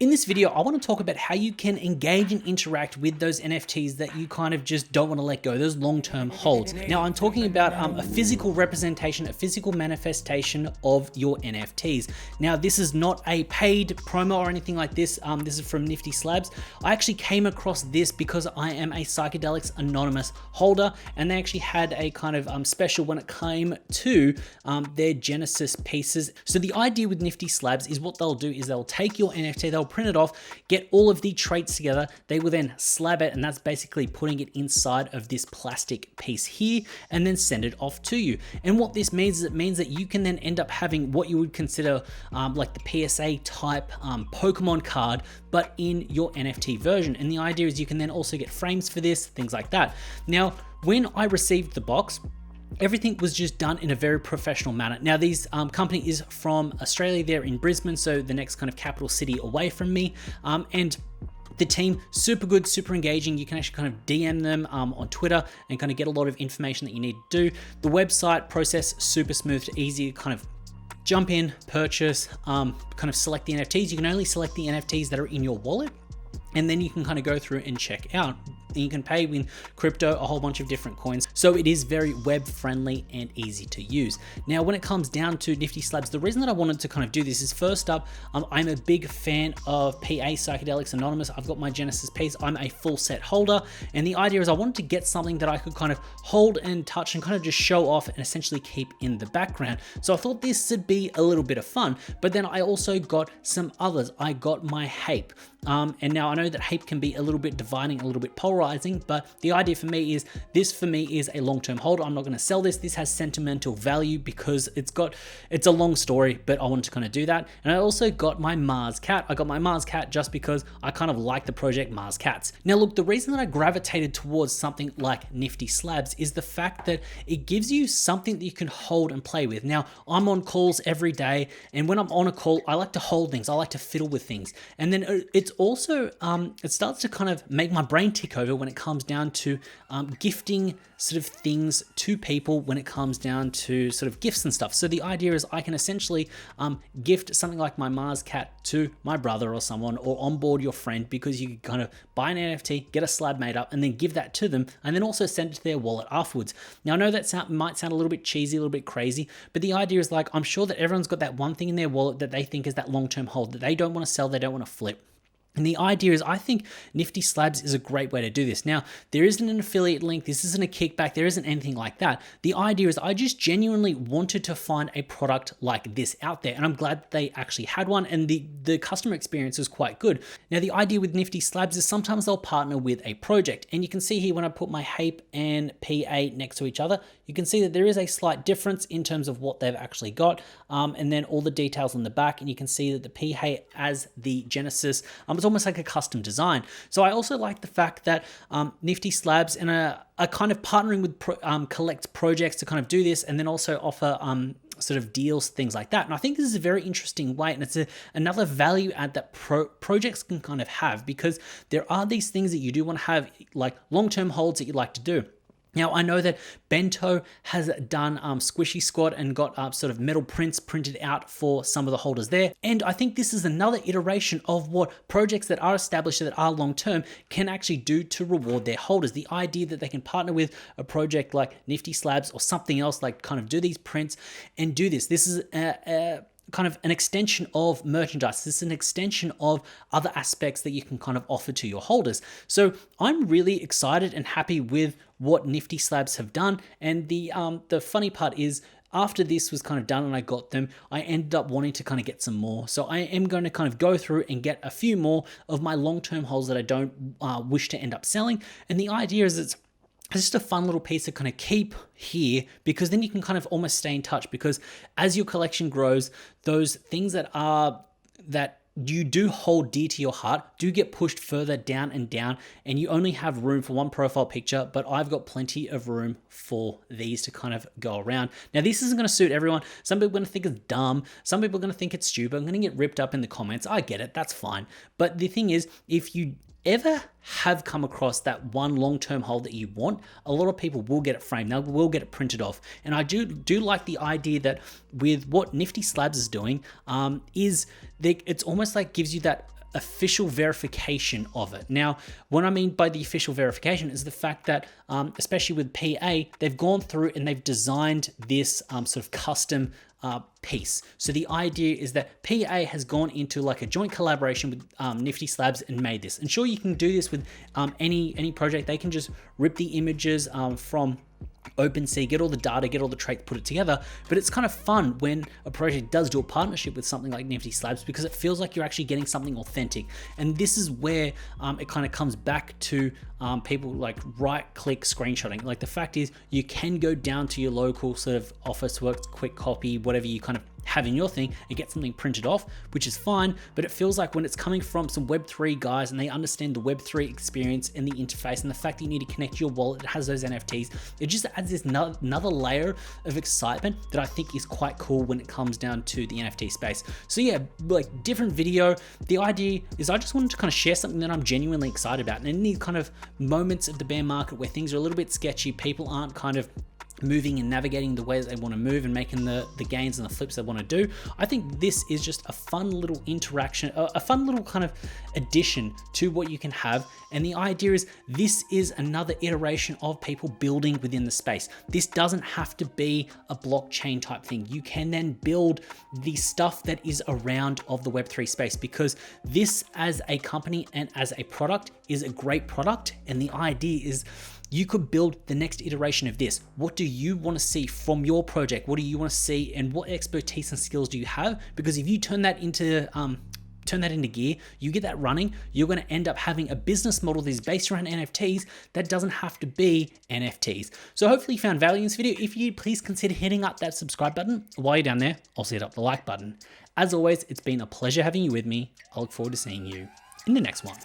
In this video, I want to talk about how you can engage and interact with those NFTs that you kind of just don't want to let go, those long-term holds. Now, I'm talking about a physical representation, a physical manifestation of your NFTs. Now, this is not a paid promo or anything like this. This is from Nifty Slabs. I actually came across this because I am a Psychedelics Anonymous holder, and they actually had a kind of special when it came to their Genesis pieces. So the idea with Nifty Slabs is what they'll do is they'll take your NFT, they'll print it off, get all of the traits together, they will then slab it, and that's basically putting it inside of this plastic piece here and then send it off to you. And what this means is it means that you can then end up having what you would consider like the PSA type Pokemon card, but in your NFT version. And the idea is you can then also get frames for this, things like that. Now, when I received the box, everything was just done in a very professional manner. Now, this company is from Australia. They're in Brisbane, so the next kind of capital city away from me. And the team, super good, super engaging. You can actually kind of DM them on Twitter and kind of get a lot of information that you need to do. The website process, super smooth, easy to kind of jump in, purchase, kind of select the NFTs. You can only select the NFTs that are in your wallet, and then you can kind of go through and check out. And you can pay with crypto, a whole bunch of different coins. So it is very web friendly and easy to use. Now, when it comes down to Nifty Slabs, the reason that I wanted to kind of do this is, first up, I'm a big fan of PA Psychedelics Anonymous. I've got my Genesis piece. I'm a full set holder. And the idea is I wanted to get something that I could kind of hold and touch and kind of just show off and essentially keep in the background. So I thought this would be a little bit of fun. But then I also got some others. I got my Hape. And now I know that Hape can be a little bit dividing, a little bit polarizing, but the idea for me is this for me is a long-term hold. I'm not going to sell this. This has sentimental value because it's a long story, but I wanted to kind of do that. And I also got my Mars cat. I got my Mars cat just because I kind of like the project Mars cats. Now, look, the reason that I gravitated towards something like Nifty Slabs is the fact that it gives you something that you can hold and play with. Now, I'm on calls every day, and when I'm on a call, I like to hold things. I like to fiddle with things. And then it's also, it starts to kind of make my brain tick over when it comes down to gifting sort of things to people when it comes down to sort of gifts and stuff. So the idea is I can essentially gift something like my Mars cat to my brother or someone, or onboard your friend, because you can kind of buy an NFT, get a slab made up, and then give that to them, and then also send it to their wallet afterwards. Now, I know that might sound a little bit cheesy, a little bit crazy, but the idea is, like, I'm sure that everyone's got that one thing in their wallet that they think is that long-term hold that they don't want to sell, they don't want to flip. And the idea is, I think Nifty Slabs is a great way to do this. Now, there isn't an affiliate link. This isn't a kickback. There isn't anything like that. The idea is I just genuinely wanted to find a product like this out there. And I'm glad that they actually had one, and the customer experience is quite good. Now, the idea with Nifty Slabs is sometimes they'll partner with a project. And you can see here when I put my Hape and PA next to each other, you can see that there is a slight difference in terms of what they've actually got. And then all the details on the back. And you can see that the PA as the Genesis, it's almost like a custom design. So I also like the fact that Nifty Slabs are kind of partnering with collect projects to kind of do this, and then also offer sort of deals, things like that. And I think this is a very interesting way, and it's another value add that projects can kind of have, because there are these things that you do want to have, like long-term holds that you like to do. Now, I know that Bento has done Squishy Squad and got sort of metal prints printed out for some of the holders there. And I think this is another iteration of what projects that are established, that are long-term, can actually do to reward their holders. The idea that they can partner with a project like Nifty Slabs or something else, like kind of do these prints and do this. This is kind of an extension of merchandise. This is an extension of other aspects that you can kind of offer to your holders. So I'm really excited and happy with what Nifty Slabs have done. And the funny part is, after this was kind of done and I got them, I ended up wanting to kind of get some more. So I am going to kind of go through and get a few more of my long-term holds that I don't wish to end up selling. And the idea is it's just a fun little piece to kind of keep here, because then you can kind of almost stay in touch, because as your collection grows, those things that you do hold dear to your heart do get pushed further down and down, and you only have room for one profile picture, but I've got plenty of room for these to kind of go around. Now, this isn't going to suit everyone. Some people are going to think it's dumb. Some people are going to think it's stupid. I'm going to get ripped up in the comments. I get it. That's fine. But the thing is, if you ever have come across that one long-term hold that you want, a lot of people will get it framed. They will get it printed off. And I do like the idea that with what Nifty Slabs is doing, it's almost like gives you that official verification of it. Now, what I mean by the official verification is the fact that, especially with PA, they've gone through and they've designed this sort of custom piece. So the idea is that PA has gone into like a joint collaboration with Nifty Slabs and made this. And sure, you can do this with any project. They can just rip the images from OpenSea, get all the data, get all the traits, put it together. But it's kind of fun when a project does do a partnership with something like Nifty Slabs, because it feels like you're actually getting something authentic. And this is where it kind of comes back to people like right-click screenshotting. Like, the fact is, you can go down to your local sort of Officeworks, quick copy, whatever you kind of have in your thing, and get something printed off, which is fine. But it feels like when it's coming from some Web3 guys and they understand the Web3 experience and the interface, and the fact that you need to connect your wallet that has those NFTs, it just adds this another layer of excitement that I think is quite cool when it comes down to the NFT space. So yeah, like, different video. The idea is I just wanted to kind of share something that I'm genuinely excited about. And in these kind of moments of the bear market where things are a little bit sketchy, people aren't kind of moving and navigating the way that they want to move and making the gains and the flips they want to do, I think this is just a fun little interaction, a fun little kind of addition to what you can have. And the idea is, this is another iteration of people building within the space. This doesn't have to be a blockchain type thing. You can then build the stuff that is around of the Web3 space, because this as a company and as a product is a great product. And the idea is, you could build the next iteration of this. What do you want to see from your project? What do you want to see, and what expertise and skills do you have? Because if you turn that into gear, you get that running, you're going to end up having a business model that is based around NFTs that doesn't have to be NFTs. So hopefully you found value in this video. If you did, please consider hitting up that subscribe button. While you're down there, also hit up the like button. As always, it's been a pleasure having you with me. I look forward to seeing you in the next one.